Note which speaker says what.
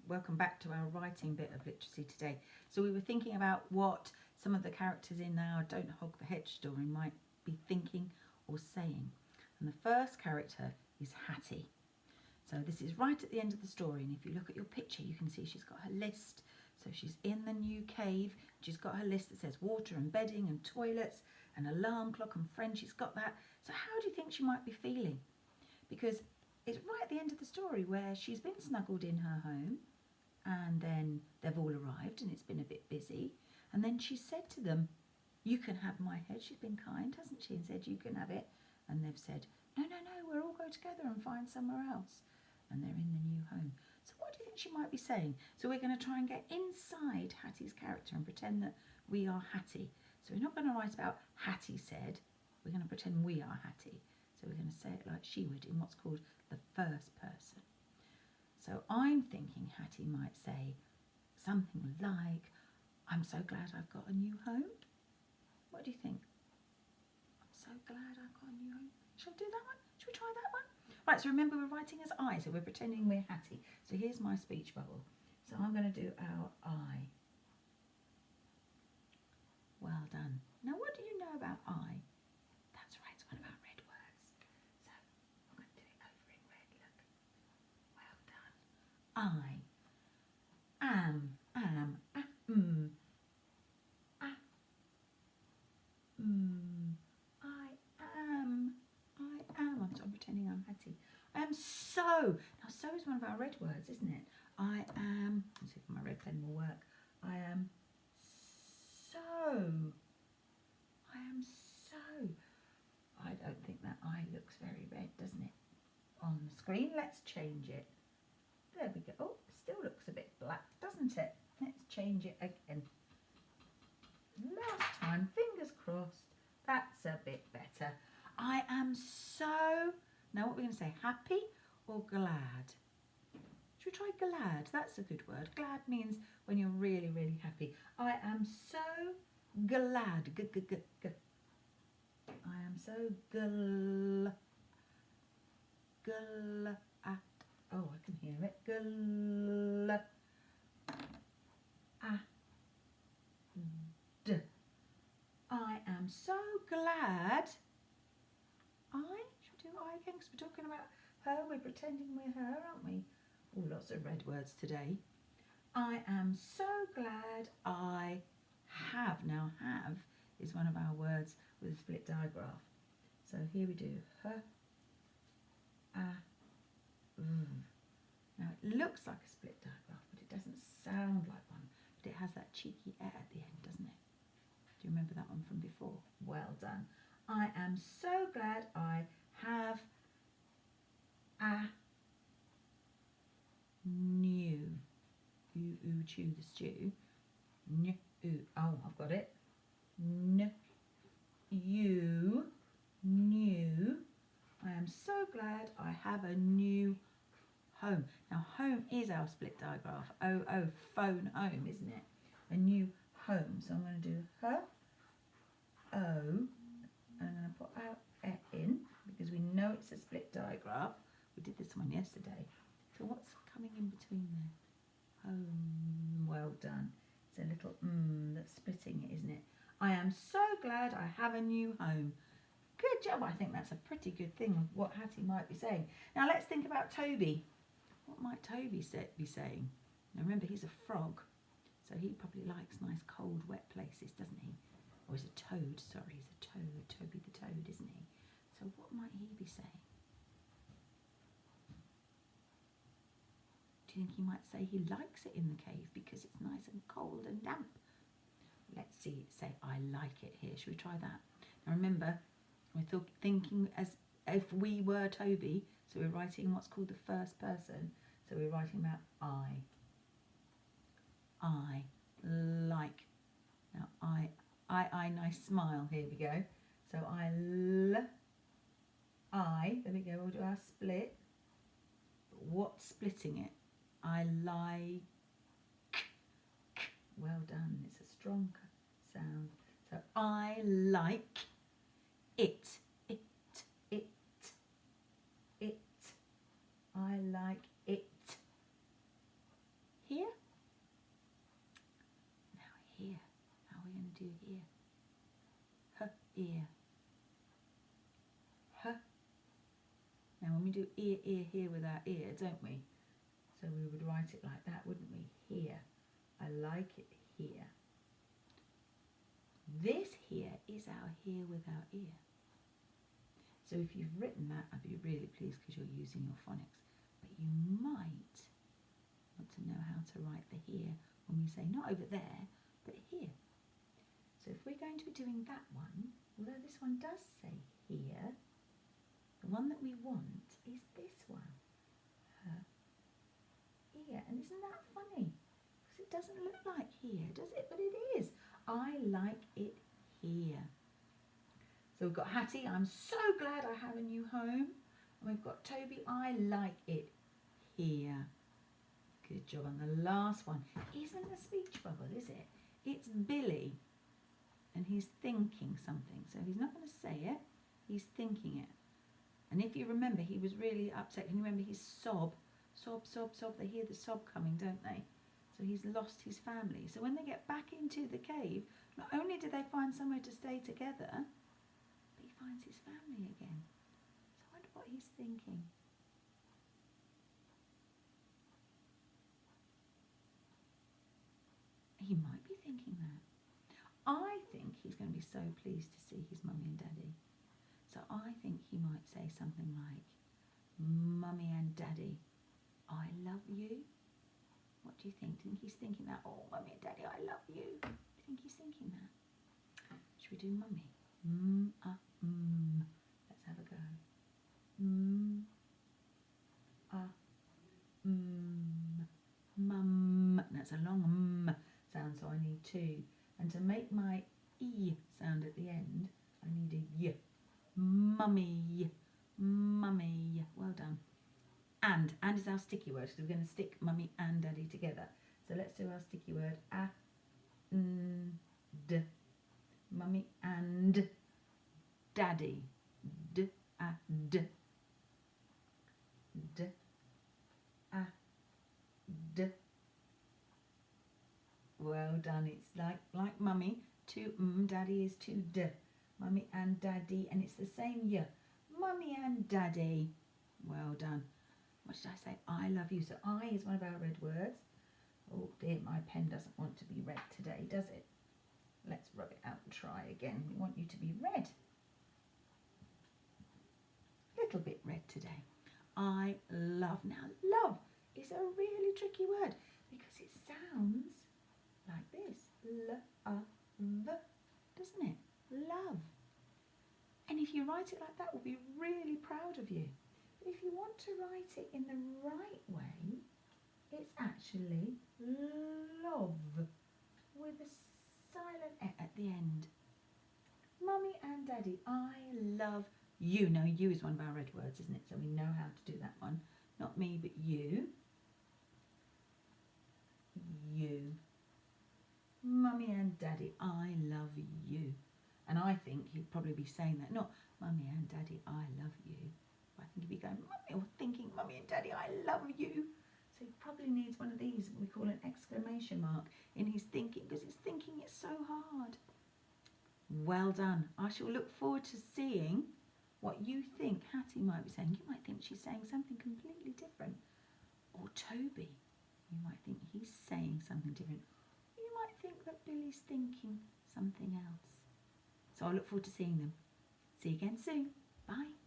Speaker 1: welcome back to our writing bit of literacy today. So we were thinking about what some of the characters in our Don't Hog the Hedge story might be thinking or saying. And the first character is Hattie. So this is right at the end of the story, and if you look at your picture you can see she's got her list. So she's in the new cave, she's got her list that says water and bedding and toilets and alarm clock and friends, she's got that. So how do you think she might be feeling? Because it's right at the end of the story where she's been snuggled in her home and then they've all arrived and it's been a bit busy, and then she said to them, you can have my head. She's been kind, hasn't she, and said you can have it, and they've said no, we'll all go together and find somewhere else, and they're in the new home. So what do you think she might be saying? So we're going to try and get inside Hattie's character and pretend that we are Hattie. So we're not going to write about Hattie said, we're going to pretend we are Hattie. So we're going to say it like she would in what's called the first person. So I'm thinking Hattie might say something like, I'm so glad I've got a new home. What do you think? I'm so glad I've got a new home. Shall we do that one? Shall we try that one? Right, so remember we're writing as I, so we're pretending we're Hattie. So here's my speech bubble. So I'm going to do our I. Well done. Now what do you know about I? That's right, it's one of our red words. So I'm going to do it over in red, look. Well done. I am, I'm pretending I'm Hattie. I am so. Now so is one of our red words, isn't it? I am, let's see if my red pen will work. I am so. I am so. I don't think that I looks very red, doesn't it? On the screen, let's change it. There we go. Oh, it still looks a bit black, doesn't it? Let's change it again. Last time, fingers crossed, that's a bit better. I am so, now what we're going to say, happy or glad? Should we try glad? That's a good word. Glad means when you're really, really happy. I am so glad. I am so glad. Oh, I can hear it. Glad. I am so glad. Should we do I again? Because we're talking about her. We're pretending we're her, aren't we? Oh, lots of red words today. I am so glad I have. Now, have is one of our words with a split digraph. So here we do her, Now it looks like a split digraph, but it doesn't sound like one. But it has that cheeky air at the end, doesn't it? Do you remember that one from before? Well done. I am so glad I have a new. You chew the stew. Oh, I've got it. You new. I am so glad I have a new home. Now home is our split digraph. Phone home, isn't it? A new home. So I'm going to do her, O, and I'm going to put our E in because we know it's a split digraph. We did this one yesterday. So what's coming in between there? Home. Well done. It's a little that's splitting it, isn't it? I am so glad I have a new home. Good job. I think that's a pretty good thing of what Hattie might be saying. Now let's think about Toby. What might Toby be saying? Now remember, he's a frog, so he probably likes nice cold wet places, doesn't he? Or he's a toad, sorry, he's a toad, Toby the toad, isn't he? So what might he be saying? Do you think he might say he likes it in the cave because it's nice and cold and damp? Let's see, say I like it here. Should we try that? Now remember, we're thinking as if we were Toby, so we're writing what's called the first person. So we're writing about I like. Now I, nice smile. Here we go. So there we go. We'll do our split. But what's splitting it? I like. Well done. It's a strong sound. So I like it. I like it ear. H, ear. H. Now when we do ear, ear here with our ear, don't we? So we would write it like that, wouldn't we? Here. I like it here. This here is our here with our ear. So if you've written that, I'd be really pleased because you're using your phonics. But you might want to know how to write the here when we say not over there, but here. So if we're going to be doing that one, although this one does say here, the one that we want is this one. Here. And isn't that funny? Because it doesn't look like here, does it? But it is. I like it here. So we've got Hattie, I'm so glad I have a new home. And we've got Toby, I like it here. Good job on the last one. Isn't a speech bubble, is it? It's Billy. And he's thinking something. So he's not going to say it, he's thinking it. And if you remember, he was really upset. Can you remember his sob? Sob, sob, sob. They hear the sob coming, don't they? So he's lost his family. So when they get back into the cave, not only do they find somewhere to stay together, but he finds his family again. So I wonder what he's thinking. He might be thinking that. I think he's going to be so pleased to see his mummy and daddy. So I think he might say something like, Mummy and Daddy, I love you. What do you think? Do you think he's thinking that? Oh, Mummy and Daddy, I love you. Do you think he's thinking that? Should we do Mummy? Let's have a go. Mum. That's a long sound, so I need two. And to make my E sound at the end, I need a Y. Mummy. Mummy. Well done. And is our sticky word, so we're going to stick Mummy and Daddy together. So let's do our sticky word. D. Mummy and Daddy. D. D. D. D. Well done. It's like Mummy. Two Daddy is two D. Mummy and Daddy, and it's the same Y. Mummy and Daddy. Well done. What did I say? I love you. So I is one of our red words. Oh dear, my pen doesn't want to be red today, does it? Let's rub it out and try again. We want you to be red. Little bit red today. I love. Now, love is a really tricky word because it sounds like this. L-a-v, doesn't it? Love. And if you write it like that, we'll be really proud of you. But if you want to write it in the right way, it's actually love with a silent E at the end. Mummy and Daddy, I love you. Now, you is one of our red words, isn't it? So we know how to do that one. Not me, but you. You. Mummy and Daddy, I love you. And I think he'd probably be saying that, not Mummy and Daddy, I love you. I think he'd be going, Mummy, or thinking, Mummy and Daddy, I love you. So he probably needs one of these, what we call an exclamation mark, in his thinking, because he's thinking it's so hard. Well done. I shall look forward to seeing what you think Hattie might be saying. You might think she's saying something completely different. Or Toby, you might think he's saying something different. Or you might think that Billy's thinking something else. So I look forward to seeing them. See you again soon. Bye.